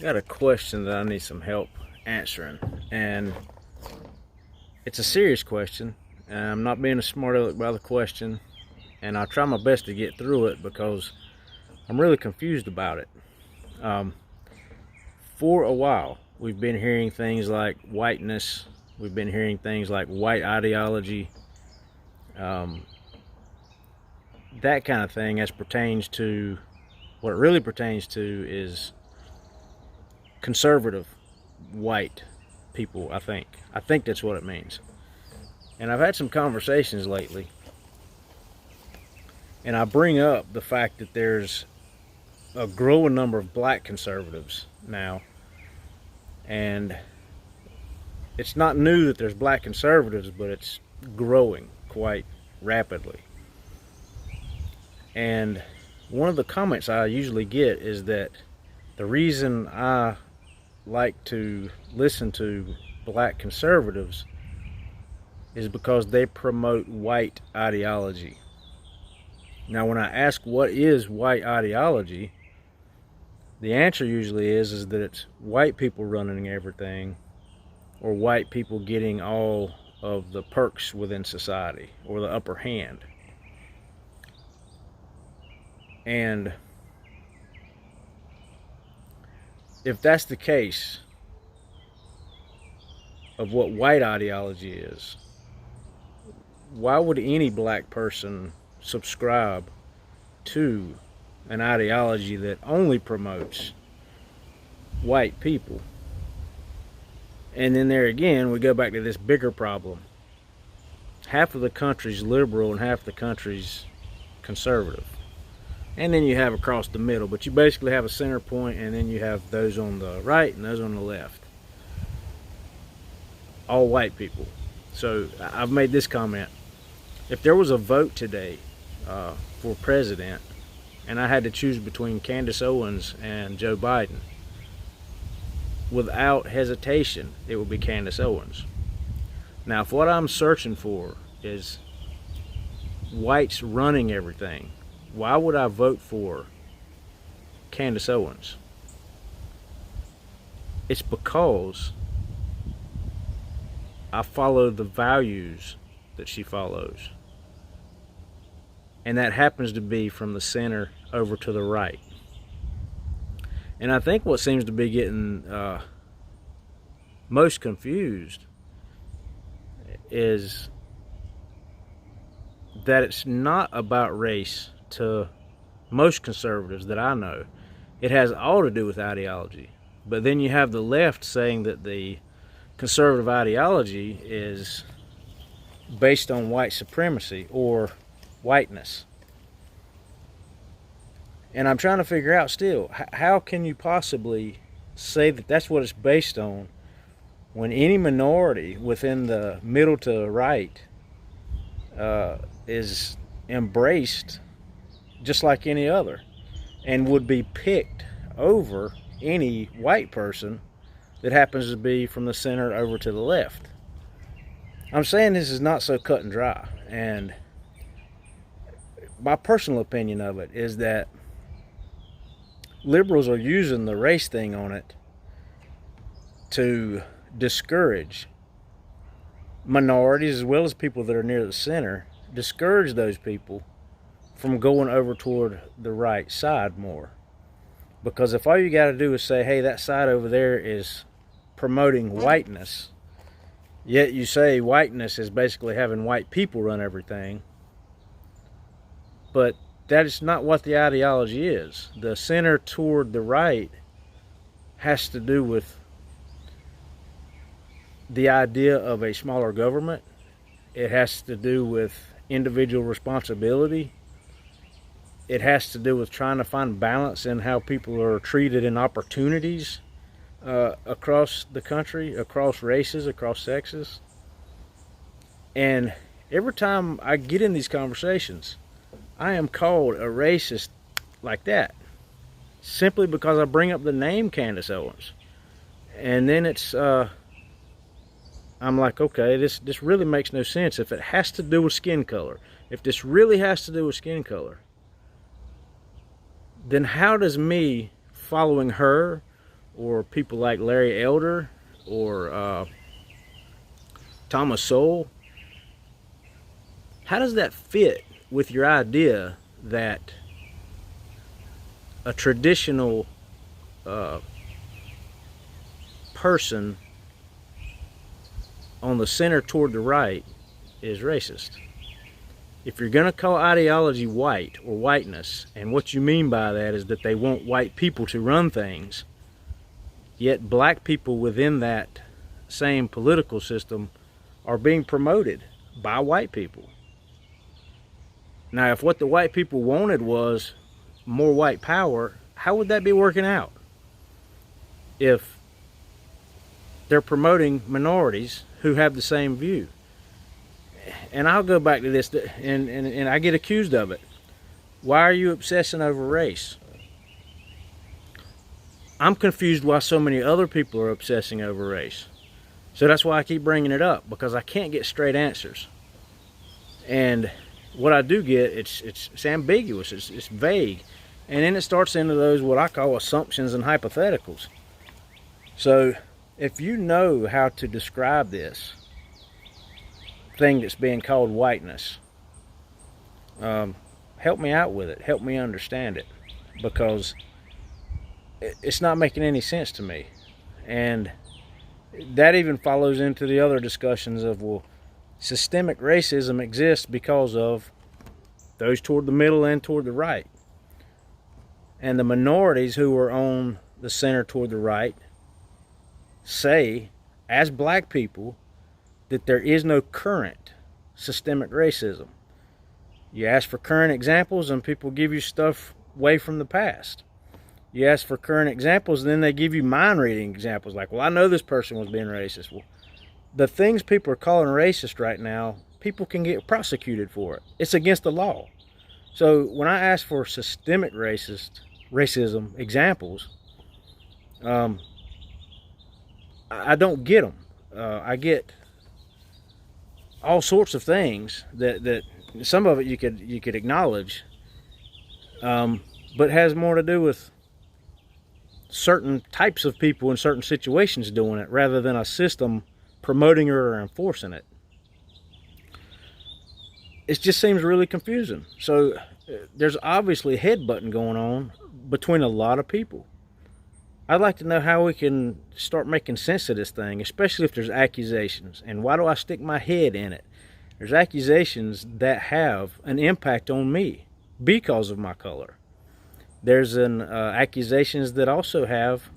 Got a question that I need some help answering, and it's a serious question. I'm not being a smart aleck about the question, and I'll try my best to get through it because I'm really confused about it. Um, for a while, we've been hearing things like whiteness, we've been hearing things like white ideology, um, that kind of thing, as pertains to what it really pertains to is conservative white people. I think that's what it means. And I've had some conversations lately, and I bring up the fact that there's a growing number of black conservatives now, and it's not new that there's black conservatives, but it's growing quite rapidly. And one of the comments I usually get is that the reason I like to listen to black conservatives is because they promote white ideology. Now, when I ask what is white ideology, the answer usually is that it's white people running everything, or white people getting all of the perks within society, or the upper hand. And if that's the case of what white ideology is, why would any black person subscribe to an ideology that only promotes white people? And then there again, we go back to this bigger problem. Half of the country's liberal and half the country's conservative. And then you have across the middle, but you basically have a center point, and then you have those on the right and those on the left. All white people. So I've made this comment. If there was a vote today for president, and I had to choose between Candace Owens and Joe Biden, without hesitation, it would be Candace Owens. Now, if what I'm searching for is whites running everything, why would I vote for Candace Owens? It's because I follow the values that she follows. And that happens to be from the center over to the right. And I think what seems to be getting most confused is that it's not about race to most conservatives that I know. It has all to do with ideology. But then you have the left saying that the conservative ideology is based on white supremacy or whiteness. And I'm trying to figure out still, how can you possibly say that that's what it's based on when any minority within the middle to the right is embraced just like any other and would be picked over any white person that happens to be from the center over to the left? I'm saying this is not so cut and dry, and my personal opinion of it is that liberals are using the race thing on it to discourage minorities as well as people that are near the center, discourage those people from going over toward the right side more. Because if all you got to do is say, hey, that side over there is promoting whiteness, yet you say whiteness is basically having white people run everything, but that is not what the ideology is. The center toward the right has to do with the idea of a smaller government. It has to do with individual responsibility. It has to do with trying to find balance in how people are treated in opportunities across the country, across races, across sexes. And every time I get in these conversations, I am called a racist like that, simply because I bring up the name Candace Owens. And then it's, I'm like, okay, this really makes no sense. If it has to do with skin color, if this really has to do with skin color, then how does me following her or people like Larry Elder or Thomas Sowell, how does that fit with your idea that a traditional person on the center toward the right is racist? If you're going to call ideology white or whiteness, and what you mean by that is that they want white people to run things, yet black people within that same political system are being promoted by white people. Now, if what the white people wanted was more white power, how would that be working out? If they're promoting minorities who have the same view. And I'll go back to this, and I get accused of it. Why are you obsessing over race? I'm confused why so many other people are obsessing over race. So that's why I keep bringing it up, because I can't get straight answers. And what I do get, it's ambiguous, it's vague. And then it starts into those what I call assumptions and hypotheticals. So if you know how to describe this thing that's being called whiteness, help me out with it, help me understand it, because it's not making any sense to me. And that even follows into the other discussions of, well, systemic racism exists because of those toward the middle and toward the right. And the minorities who are on the center toward the right say, as black people, that there is no current systemic racism. You ask for current examples and people give you stuff way from the past. You ask for current examples and then they give you mind reading examples like, well, I know this person was being racist. Well, the things people are calling racist right now, people can get prosecuted for it. It's against the law. So when I ask for systemic racism examples, I don't get them. I get all sorts of things that some of it you could acknowledge, but has more to do with certain types of people in certain situations doing it rather than a system promoting it or enforcing it. It just seems really confusing. So there's obviously headbutting going on between a lot of people. I'd like to know how we can start making sense of this thing, especially if there's accusations. And why do I stick my head in it? There's accusations that have an impact on me because of my color. There's accusations that also have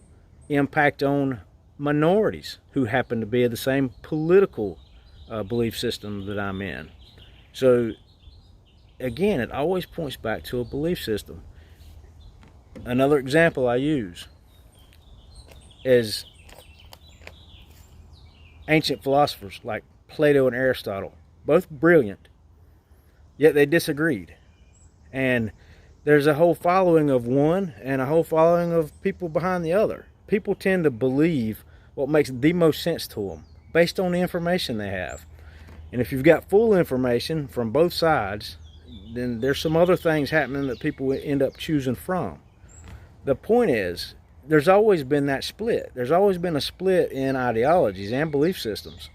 impact on minorities who happen to be of the same political belief system that I'm in. So again, it always points back to a belief system. Another example I use is ancient philosophers like Plato and Aristotle, both brilliant, yet they disagreed. And there's a whole following of one and a whole following of people behind the other. People tend to believe what makes the most sense to them based on the information they have. And if you've got full information from both sides, then there's some other things happening that people end up choosing from. The point is, there's always been that split. There's always been a split in ideologies and belief systems.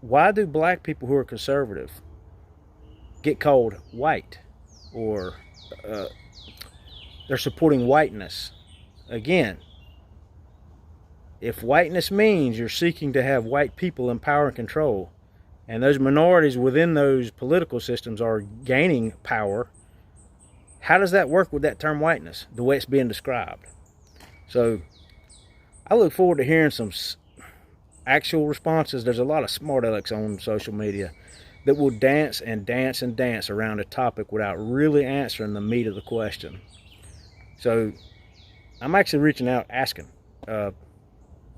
Why do black people who are conservative get called white? Or they're supporting whiteness? Again, if whiteness means you're seeking to have white people in power and control, and those minorities within those political systems are gaining power, how does that work with that term whiteness, the way it's being described? So I look forward to hearing some actual responses. There's a lot of smart alecks on social media that will dance and dance and dance around a topic without really answering the meat of the question. So I'm actually reaching out asking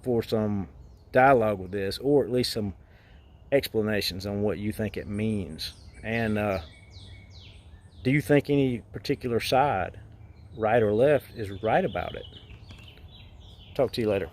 for some dialogue with this, or at least some explanations on what you think it means. And do you think any particular side, right or left, is right about it? Talk to you later.